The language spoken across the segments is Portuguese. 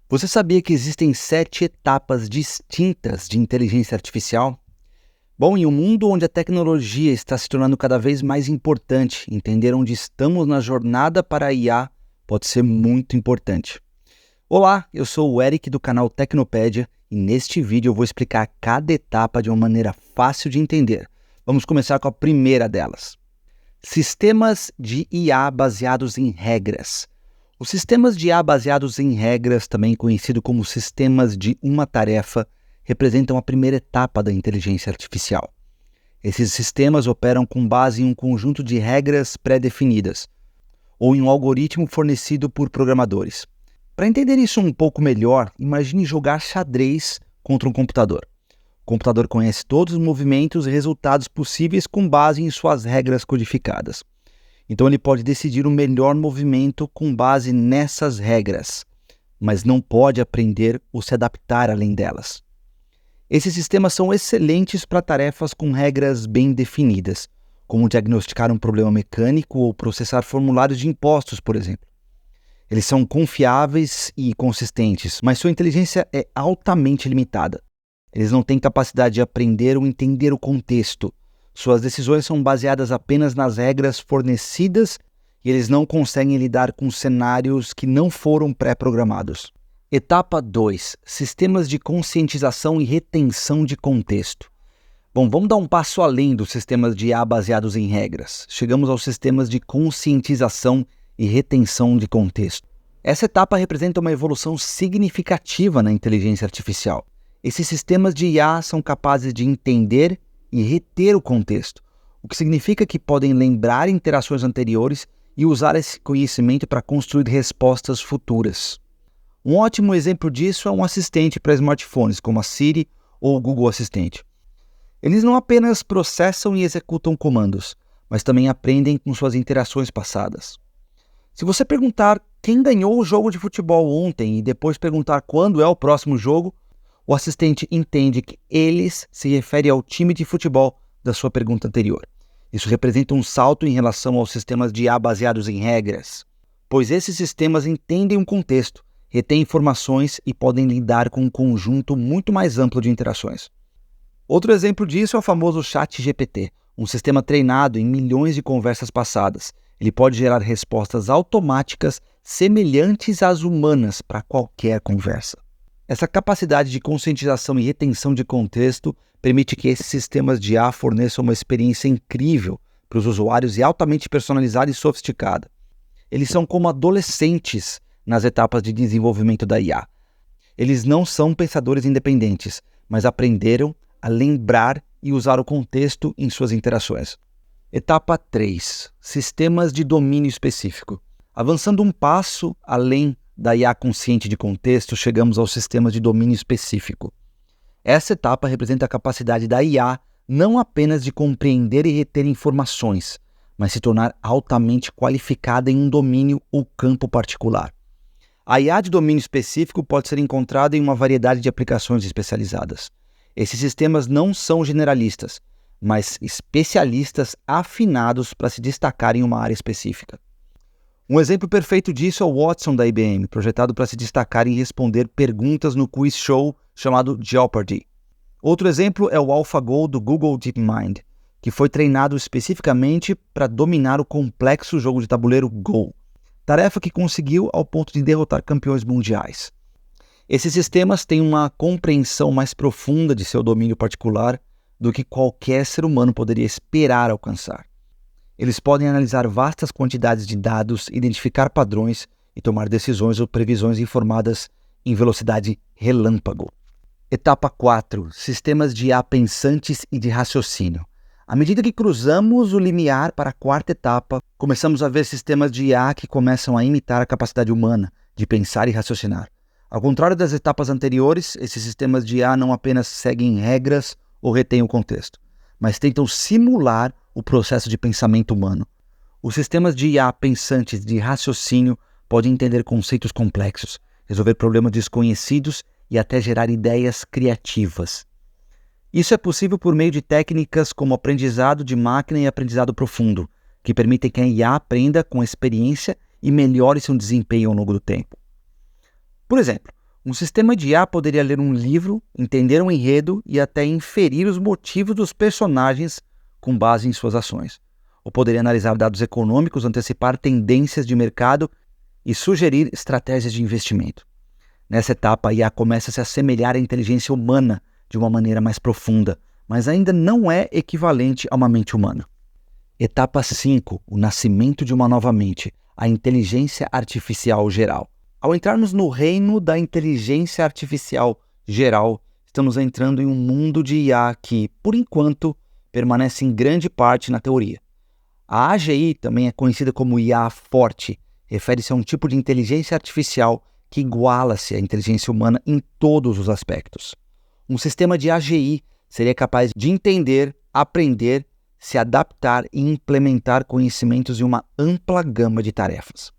Você sabia que existem 7 etapas distintas de inteligência artificial? Bom, em um mundo onde a tecnologia está se tornando cada vez mais importante, entender onde estamos na jornada para a IA pode ser muito importante. Olá, eu sou o Eric do canal Tecnopédia e neste vídeo eu vou explicar cada etapa de uma maneira fácil de entender. Vamos começar com a primeira delas. Sistemas de IA baseados em regras. Os sistemas de IA baseados em regras, também conhecido como sistemas de uma tarefa, representam a primeira etapa da inteligência artificial. Esses sistemas operam com base em um conjunto de regras pré-definidas, ou em um algoritmo fornecido por programadores. Para entender isso um pouco melhor, imagine jogar xadrez contra um computador. O computador conhece todos os movimentos e resultados possíveis com base em suas regras codificadas. Então ele pode decidir o melhor movimento com base nessas regras, mas não pode aprender ou se adaptar além delas. Esses sistemas são excelentes para tarefas com regras bem definidas, como diagnosticar um problema mecânico ou processar formulários de impostos, por exemplo. Eles são confiáveis e consistentes, mas sua inteligência é altamente limitada. Eles não têm capacidade de aprender ou entender o contexto. Suas decisões são baseadas apenas nas regras fornecidas e eles não conseguem lidar com cenários que não foram pré-programados. Etapa 2. Sistemas de conscientização e retenção de contexto. Bom, vamos dar um passo além dos sistemas de IA baseados em regras. Chegamos aos sistemas de conscientização e retenção de contexto. Essa etapa representa uma evolução significativa na inteligência artificial. Esses sistemas de IA são capazes de entender e reter o contexto, o que significa que podem lembrar interações anteriores e usar esse conhecimento para construir respostas futuras. Um ótimo exemplo disso é um assistente para smartphones, como a Siri ou o Google Assistente. Eles não apenas processam e executam comandos, mas também aprendem com suas interações passadas. Se você perguntar quem ganhou o jogo de futebol ontem e depois perguntar quando é o próximo jogo, o assistente entende que eles se refere ao time de futebol da sua pergunta anterior. Isso representa um salto em relação aos sistemas de IA baseados em regras, pois esses sistemas entendem um contexto, retêm informações e podem lidar com um conjunto muito mais amplo de interações. Outro exemplo disso é o famoso ChatGPT, um sistema treinado em milhões de conversas passadas. Ele pode gerar respostas automáticas semelhantes às humanas para qualquer conversa. Essa capacidade de conscientização e retenção de contexto permite que esses sistemas de IA forneçam uma experiência incrível para os usuários e altamente personalizada e sofisticada. Eles são como adolescentes nas etapas de desenvolvimento da IA. Eles não são pensadores independentes, mas aprenderam a lembrar e usar o contexto em suas interações. Etapa 3. Sistemas de domínio específico. Avançando um passo além da IA consciente de contexto, chegamos aos sistemas de domínio específico. Essa etapa representa a capacidade da IA não apenas de compreender e reter informações, mas se tornar altamente qualificada em um domínio ou campo particular. A IA de domínio específico pode ser encontrada em uma variedade de aplicações especializadas. Esses sistemas não são generalistas, mas especialistas afinados para se destacar em uma área específica. Um exemplo perfeito disso é o Watson da IBM, projetado para se destacar em responder perguntas no quiz show chamado Jeopardy! Outro exemplo é o AlphaGo do Google DeepMind, que foi treinado especificamente para dominar o complexo jogo de tabuleiro Go, tarefa que conseguiu ao ponto de derrotar campeões mundiais. Esses sistemas têm uma compreensão mais profunda de seu domínio particular do que qualquer ser humano poderia esperar alcançar. Eles podem analisar vastas quantidades de dados, identificar padrões e tomar decisões ou previsões informadas em velocidade relâmpago. Etapa 4. Sistemas de IA pensantes e de raciocínio. À medida que cruzamos o limiar para a quarta etapa, começamos a ver sistemas de IA que começam a imitar a capacidade humana de pensar e raciocinar. Ao contrário das etapas anteriores, esses sistemas de IA não apenas seguem regras ou retêm o contexto, mas tentam simular o processo de pensamento humano. Os sistemas de IA pensantes de raciocínio podem entender conceitos complexos, resolver problemas desconhecidos e até gerar ideias criativas. Isso é possível por meio de técnicas como aprendizado de máquina e aprendizado profundo, que permitem que a IA aprenda com experiência e melhore seu desempenho ao longo do tempo. Por exemplo, Um sistema de IA poderia ler um livro, entender um enredo e até inferir os motivos dos personagens com base em suas ações. Ou poderia analisar dados econômicos, antecipar tendências de mercado e sugerir estratégias de investimento. Nessa etapa, a IA começa a se assemelhar à inteligência humana de uma maneira mais profunda, mas ainda não é equivalente a uma mente humana. Etapa 5, o nascimento de uma nova mente, a inteligência artificial geral. Ao entrarmos no reino da inteligência artificial geral, estamos entrando em um mundo de IA que, por enquanto, permanece em grande parte na teoria. A AGI também é conhecida como IA forte, refere-se a um tipo de inteligência artificial que iguala-se à inteligência humana em todos os aspectos. Um sistema de AGI seria capaz de entender, aprender, se adaptar e implementar conhecimentos em uma ampla gama de tarefas.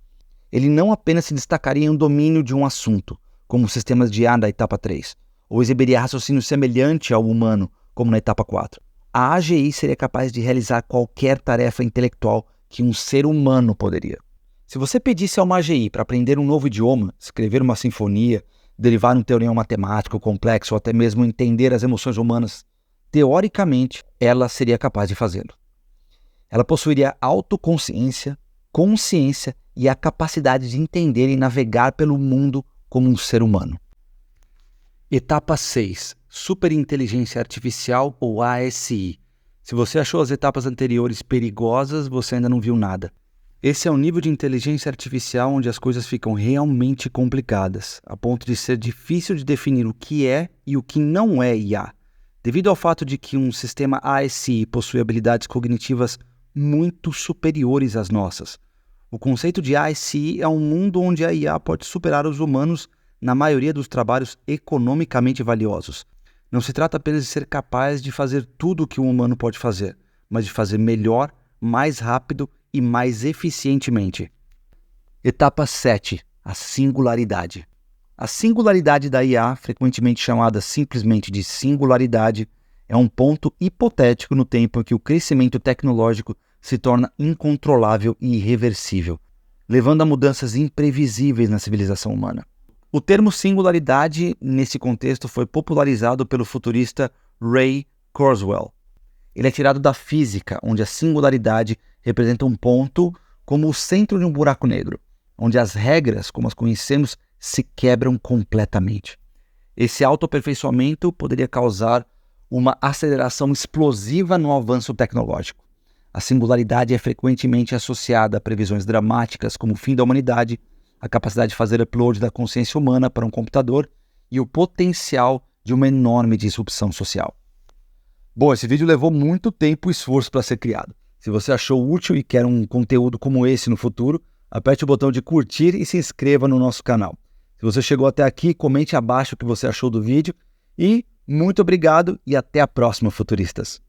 Ele não apenas se destacaria em um domínio de um assunto, como os sistemas de IA da etapa 3, ou exibiria raciocínio semelhante ao humano, como na etapa 4. A AGI seria capaz de realizar qualquer tarefa intelectual que um ser humano poderia. Se você pedisse a uma AGI para aprender um novo idioma, escrever uma sinfonia, derivar um teorema matemático complexo ou até mesmo entender as emoções humanas, teoricamente, ela seria capaz de fazê-lo. Ela possuiria autoconsciência, consciência e a capacidade de entender e navegar pelo mundo como um ser humano. Etapa 6. Superinteligência Artificial ou ASI. Se você achou as etapas anteriores perigosas, você ainda não viu nada. Esse é o nível de inteligência artificial onde as coisas ficam realmente complicadas, a ponto de ser difícil de definir o que é e o que não é IA, devido ao fato de que um sistema ASI possui habilidades cognitivas muito superiores às nossas. O conceito de ASI é um mundo onde a IA pode superar os humanos na maioria dos trabalhos economicamente valiosos. Não se trata apenas de ser capaz de fazer tudo o que um humano pode fazer, mas de fazer melhor, mais rápido e mais eficientemente. Etapa 7. A singularidade. A singularidade da IA, frequentemente chamada simplesmente de singularidade, é um ponto hipotético no tempo em que o crescimento tecnológico se torna incontrolável e irreversível, levando a mudanças imprevisíveis na civilização humana. O termo singularidade, nesse contexto, foi popularizado pelo futurista Ray Kurzweil. Ele é tirado da física, onde a singularidade representa um ponto como o centro de um buraco negro, onde as regras, como as conhecemos, se quebram completamente. Esse autoaperfeiçoamento poderia causar uma aceleração explosiva no avanço tecnológico. A singularidade é frequentemente associada a previsões dramáticas como o fim da humanidade, a capacidade de fazer upload da consciência humana para um computador e o potencial de uma enorme disrupção social. Bom, esse vídeo levou muito tempo e esforço para ser criado. Se você achou útil e quer um conteúdo como esse no futuro, aperte o botão de curtir e se inscreva no nosso canal. Se você chegou até aqui, comente abaixo o que você achou do vídeo e muito obrigado e até a próxima, futuristas!